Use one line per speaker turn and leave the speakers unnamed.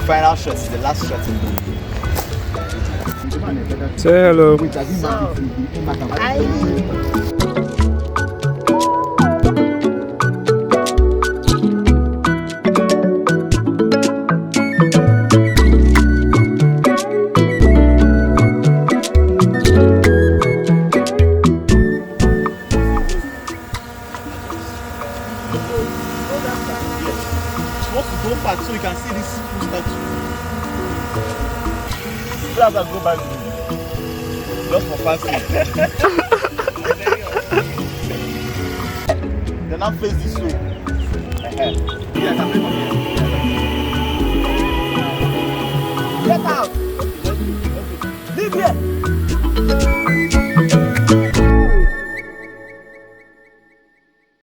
final shot, the last shot.
Say hello.
Go back so you can see this full statue. Let's go back just for fancy. Then now face this way. Yeah, I can play from here.